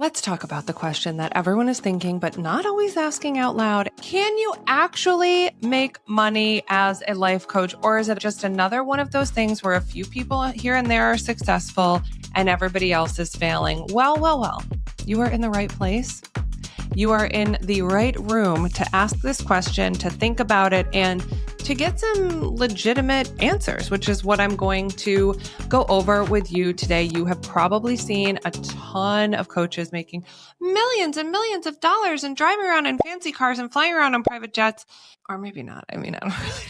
Let's talk about the question that everyone is thinking, but not always asking out loud. Can you actually make money as a life coach? Or is it just another one of those things where a few people here and there are successful and everybody else is failing? Well, you are in the right place. You are in the right room to ask this question, to think about it, and to get some legitimate answers, which is what I'm going to go over with you today. You have probably seen a ton of coaches making millions and millions of dollars and driving around in fancy cars and flying around on private jets, or maybe not. I mean, I don't really know.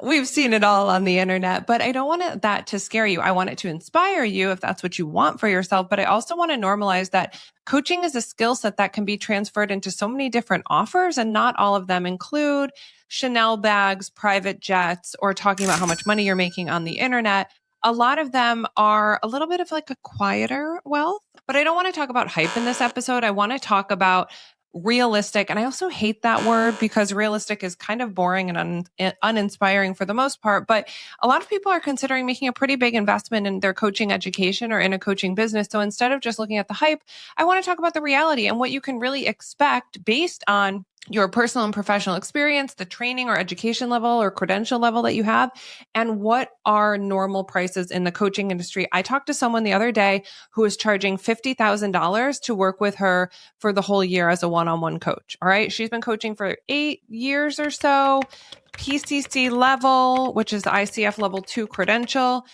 We've seen it all on the internet, but I don't want that to scare you. I want it to inspire you if that's what you want for yourself. But I also want to normalize that coaching is a skill set that can be transferred into so many different offers, and not all of them include Chanel bags, private jets, or talking about how much money you're making on the internet. A lot of them are a little bit of like a quieter wealth, but I don't want to talk about hype in this episode. I want to talk about realistic. And I also hate that word because realistic is kind of boring and uninspiring for the most part. But a lot of people are considering making a pretty big investment in their coaching education or in a coaching business. So instead of just looking at the hype, I want to talk about the reality and what you can really expect based on your personal and professional experience, the training or education level or credential level that you have, and what are normal prices in the coaching industry. I talked to someone the other day who was charging $50,000 to work with her for the whole year as a one-on-one coach. All right. She's been coaching for 8 years or so, PCC level, which is the ICF level 2 credential.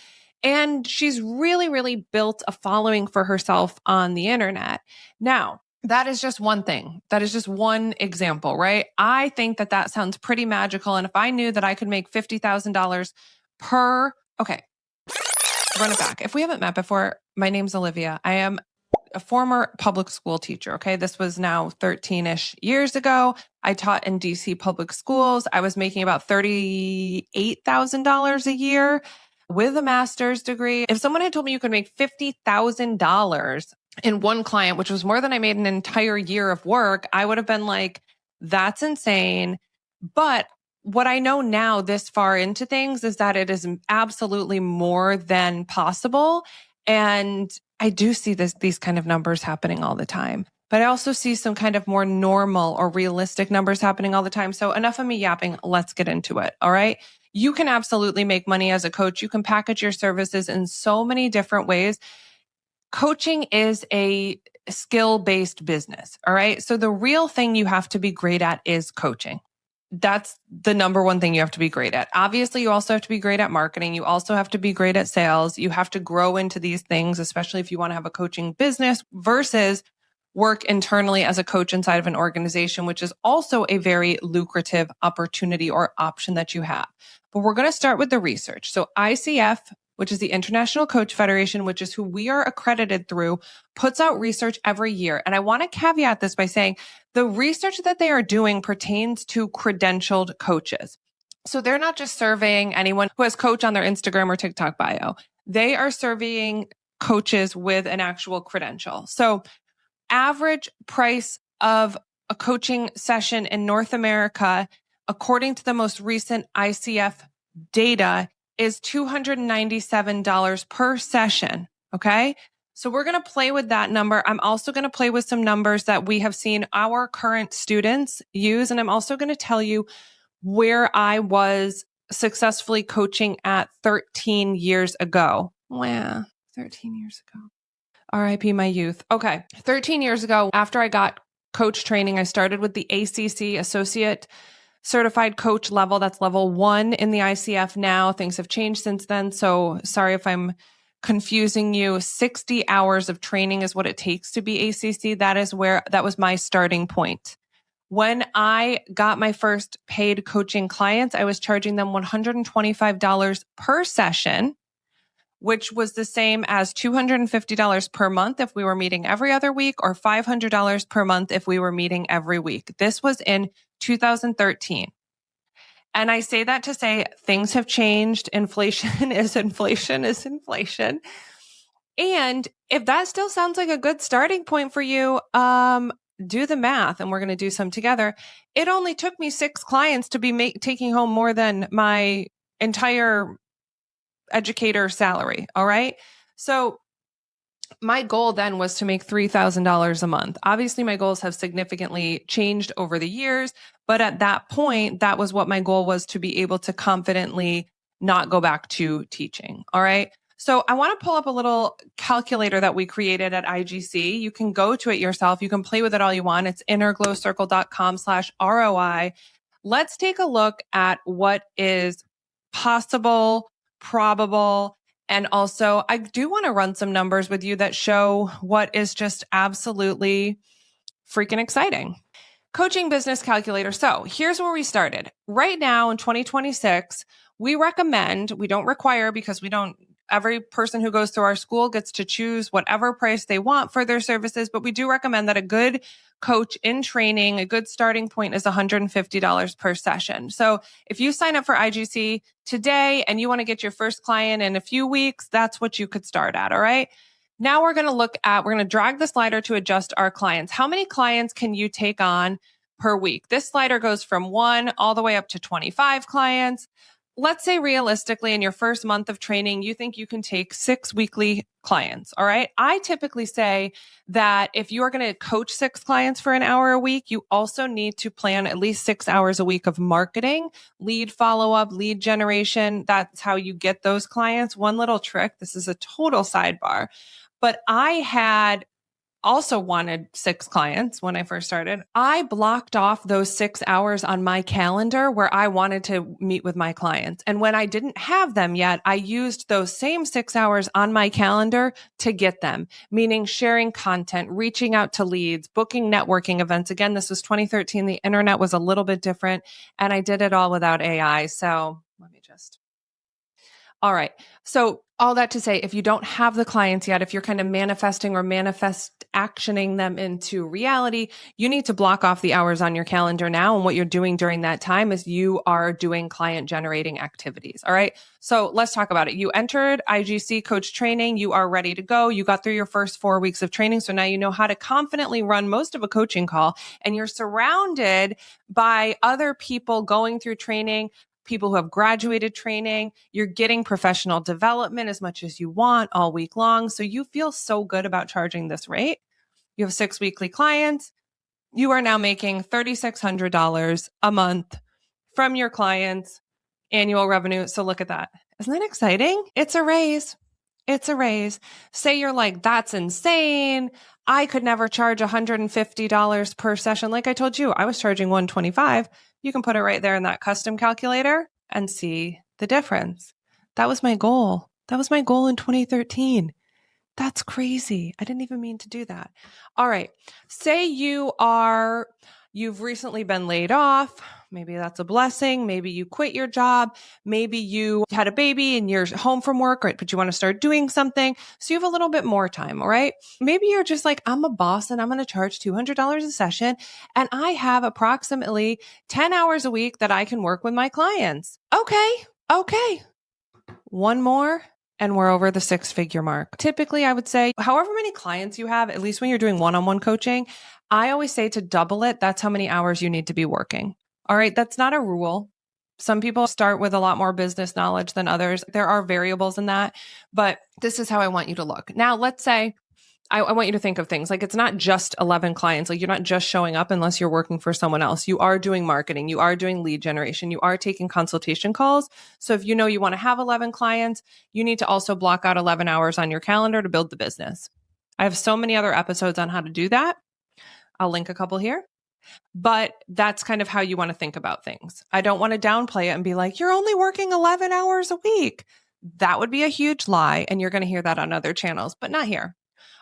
And she's really, really built a following for herself on the internet. Now, that is just one thing. That is just one example, right? I think that that sounds pretty magical. And if I knew that I could make $50,000 okay, run it back. If we haven't met before, my name's Olivia. I am a former public school teacher. Okay. This was now 13-ish years ago. I taught in DC public schools. I was making about $38,000 a year with a master's degree. If someone had told me you could make $50,000 in one client, which was more than I made an entire year of work, I would have been like, that's insane. But what I know now this far into things is that it is absolutely more than possible. And I do see these kind of numbers happening all the time, but I also see some kind of more normal or realistic numbers happening all the time. So enough of me yapping. Let's get into it. All right. You can absolutely make money as a coach. You can package your services in so many different ways. Coaching is a skill-based business. All right. So the real thing you have to be great at is coaching. That's the number one thing you have to be great at. Obviously, you also have to be great at marketing. You also have to be great at sales. You have to grow into these things, especially if you want to have a coaching business versus work internally as a coach inside of an organization, which is also a very lucrative opportunity or option that you have. But we're going to start with the research. So ICF, which is the International Coach Federation, which is who we are accredited through, puts out research every year. And I want to caveat this by saying the research that they are doing pertains to credentialed coaches. So they're not just surveying anyone who has coach on their Instagram or TikTok bio. They are surveying coaches with an actual credential. So average price of a coaching session in North America, according to the most recent ICF data, is $297 per session. Okay. So we're going to play with that number. I'm also going to play with some numbers that we have seen our current students use. And I'm also going to tell you where I was successfully coaching at 13 years ago. Wow. 13 years ago. RIP my youth. Okay. 13 years ago, after I got coach training, I started with the ACC Associate Certified Coach level. That's level 1 in the ICF now. Things have changed since then. So sorry if I'm confusing you. 60 hours of training is what it takes to be ACC. That was my starting point. When I got my first paid coaching clients, I was charging them $125 per session, which was the same as $250 per month if we were meeting every other week, or $500 per month if we were meeting every week. This was in 2013. And I say that to say things have changed. Inflation is inflation is inflation. And if that still sounds like a good starting point for you, do the math, and we're going to do some together. It only took me 6 clients to be taking home more than my entire educator salary. All right. So My goal then was to make $3,000 a month. Obviously, my goals have significantly changed over the years, but at that point, that was what my goal was, to be able to confidently not go back to teaching. All right. So I want to pull up a little calculator that we created at IGC. You can go to it yourself. You can play with it all you want. It's innerglowcircle.com/ROI. Let's take a look at what is possible, probable, and also, I do want to run some numbers with you that show what is just absolutely freaking exciting. Coaching business calculator. So here's where we started. Right now in 2026, we don't require, because every person who goes through our school gets to choose whatever price they want for their services. But we do recommend that a good coach in training, a good starting point is $150 per session. So if you sign up for IGC today and you want to get your first client in a few weeks, that's what you could start at. All right. Now we're going to drag the slider to adjust our clients. How many clients can you take on per week? This slider goes from 1 all the way up to 25 clients. Let's say realistically in your first month of training, you think you can take 6 weekly clients. All right. I typically say that if you are going to coach 6 clients for an hour a week, you also need to plan at least 6 hours a week of marketing, lead follow-up, lead generation. That's how you get those clients. One little trick. This is a total sidebar, but I had also wanted 6 clients when I first started. I blocked off those 6 hours on my calendar where I wanted to meet with my clients. And when I didn't have them yet, I used those same 6 hours on my calendar to get them, meaning sharing content, reaching out to leads, booking networking events. Again, this was 2013. The internet was a little bit different, and I did it all without AI. So all right. So all that to say, if you don't have the clients yet, if you're kind of manifesting or actioning them into reality, you need to block off the hours on your calendar now. And what you're doing during that time is you are doing client generating activities. All right. So let's talk about it. You entered IGC coach training. You are ready to go. You got through your first 4 weeks of training. So now you know how to confidently run most of a coaching call, and you're surrounded by other people going through training, people who have graduated training. You're getting professional development as much as you want all week long. So you feel so good about charging this rate. You have 6 weekly clients. You are now making $3,600 a month from your clients' annual revenue. So look at that. Isn't that exciting? It's a raise. It's a raise. Say you're like, that's insane. I could never charge $150 per session. Like I told you, I was charging $125. You can put it right there in that custom calculator and see the difference. That was my goal. That was my goal in 2013. That's crazy. I didn't even mean to do that. All right. Say you've recently been laid off. Maybe that's a blessing. Maybe you quit your job. Maybe you had a baby and you're home from work, right? But you want to start doing something. So you have a little bit more time. All right. Maybe you're just like, I'm a boss and I'm going to charge $200 a session. And I have approximately 10 hours a week that I can work with my clients. Okay. One more, and we're over the 6-figure mark. Typically, I would say, however many clients you have, at least when you're doing one-on-one coaching, I always say to double it. That's how many hours you need to be working. All right. That's not a rule. Some people start with a lot more business knowledge than others. There are variables in that, but this is how I want you to look. Now, let's say I want you to think of things like it's not just 11 clients. Like you're not just showing up unless you're working for someone else. You are doing marketing. You are doing lead generation. You are taking consultation calls. So if you know you want to have 11 clients, you need to also block out 11 hours on your calendar to build the business. I have so many other episodes on how to do that. I'll link a couple here. But that's kind of how you want to think about things. I don't want to downplay it and be like, you're only working 11 hours a week. That would be a huge lie. And you're going to hear that on other channels, but not here.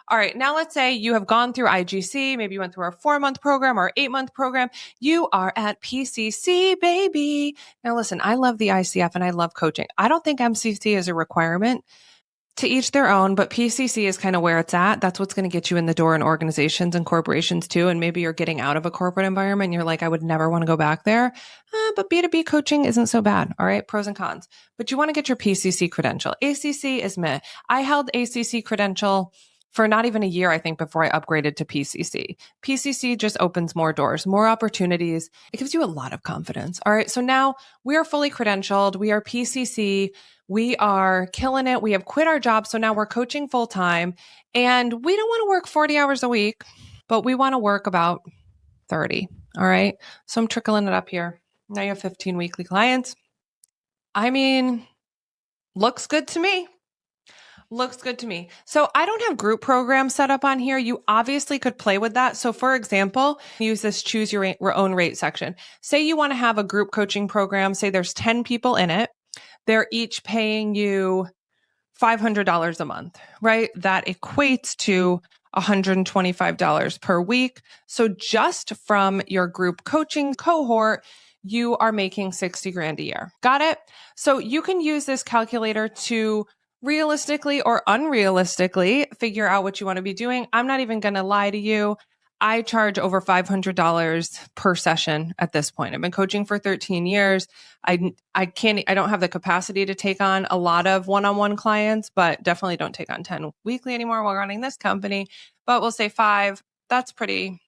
All right. Now let's say you have gone through IGC. Maybe you went through our 4-month program or 8-month program. You are at PCC, baby. Now listen, I love the ICF and I love coaching. I don't think MCC is a requirement. To each their own, but PCC is kind of where it's at. That's what's going to get you in the door in organizations and corporations too. And maybe you're getting out of a corporate environment and you're like, I would never want to go back there. But B2B coaching isn't so bad. All right. Pros and cons, but you want to get your PCC credential. ACC is meh. I held ACC credential for not even a year, I think, before I upgraded to PCC. PCC just opens more doors, more opportunities. It gives you a lot of confidence. All right. So now we are fully credentialed. We are PCC. We are killing it. We have quit our job. So now we're coaching full time, and we don't want to work 40 hours a week, but we want to work about 30. All right. So I'm trickling it up here. Now you have 15 weekly clients. I mean, looks good to me. Looks good to me. So I don't have group programs set up on here. You obviously could play with that. So for example, use this choose your own rate section. Say you want to have a group coaching program. Say there's 10 people in it. They're each paying you $500 a month, right? That equates to $125 per week. So just from your group coaching cohort, you are making 60 grand a year. Got it? So you can use this calculator to realistically or unrealistically figure out what you want to be doing. I'm not even going to lie to you. I charge over $500 per session at this point. I've been coaching for 13 years. I don't have the capacity to take on a lot of one-on-one clients, but definitely don't take on 10 weekly anymore while running this company. But we'll say 5. That's pretty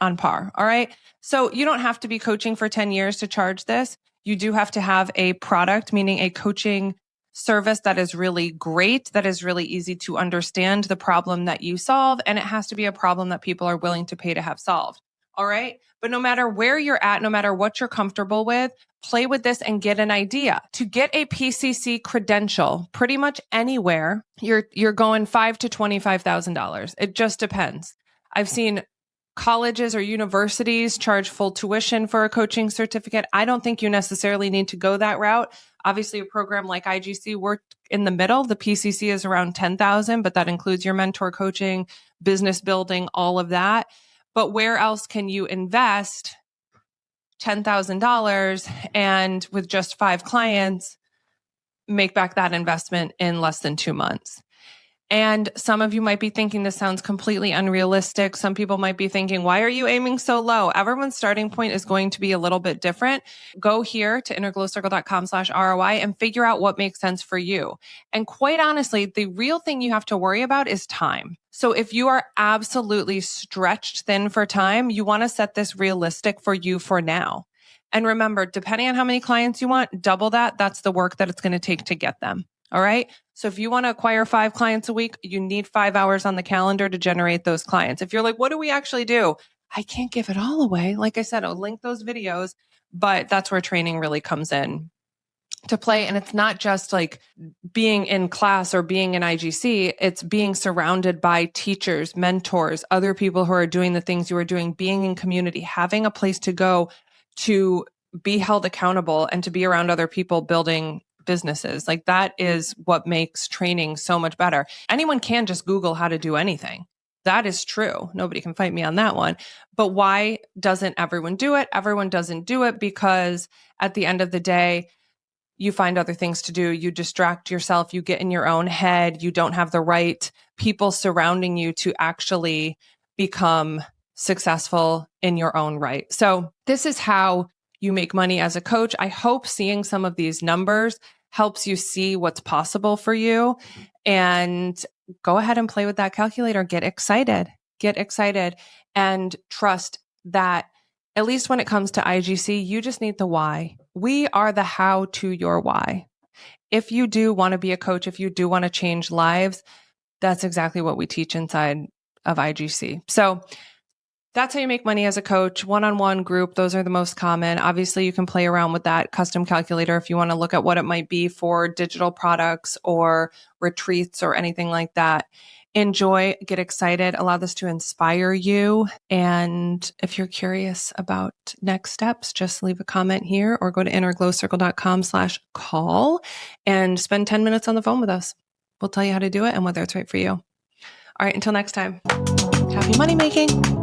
on par. All right. So you don't have to be coaching for 10 years to charge this. You do have to have a product, meaning a coaching service that is really great, that is really easy to understand the problem that you solve. And it has to be a problem that people are willing to pay to have solved. All right. But no matter where you're at, no matter what you're comfortable with, play with this and get an idea. To get a PCC credential pretty much anywhere, you're going $5,000 to $25,000. It just depends. I've seen colleges or universities charge full tuition for a coaching certificate. I don't think you necessarily need to go that route. Obviously, a program like IGC, we're in the middle. The PCC is around 10,000, but that includes your mentor coaching, business building, all of that. But where else can you invest $10,000 and with just 5 clients, make back that investment in less than 2 months? And some of you might be thinking this sounds completely unrealistic. Some people might be thinking, why are you aiming so low? Everyone's starting point is going to be a little bit different. Go here to innerglowcircle.com/ROI and figure out what makes sense for you. And quite honestly, the real thing you have to worry about is time. So if you are absolutely stretched thin for time, you want to set this realistic for you for now. And remember, depending on how many clients you want, double that. That's the work that it's going to take to get them. All right. So if you want to acquire 5 clients a week, you need 5 hours on the calendar to generate those clients. If you're like, what do we actually do? I can't give it all away. Like I said, I'll link those videos, but that's where training really comes in to play. And it's not just like being in class or being in IGC. It's being surrounded by teachers, mentors, other people who are doing the things you are doing, being in community, having a place to go to be held accountable and to be around other people building businesses. Like that is what makes training so much better. Anyone can just Google how to do anything. That is true. Nobody can fight me on that one. But why doesn't everyone do it? Everyone doesn't do it because at the end of the day, you find other things to do. You distract yourself. You get in your own head. You don't have the right people surrounding you to actually become successful in your own right. So this is how you make money as a coach. I hope seeing some of these numbers helps you see what's possible for you, and go ahead and play with that calculator. Get excited and trust that at least when it comes to IGC, you just need the why. We are the how to your why. If you do want to be a coach, if you do want to change lives, that's exactly what we teach inside of IGC. So that's how you make money as a coach. One-on-one, group, those are the most common. Obviously, you can play around with that custom calculator if you want to look at what it might be for digital products or retreats or anything like that. Enjoy, get excited, allow this to inspire you. And if you're curious about next steps, just leave a comment here or go to innerglowcircle.com/call and spend 10 minutes on the phone with us. We'll tell you how to do it and whether it's right for you. All right, until next time, happy money making.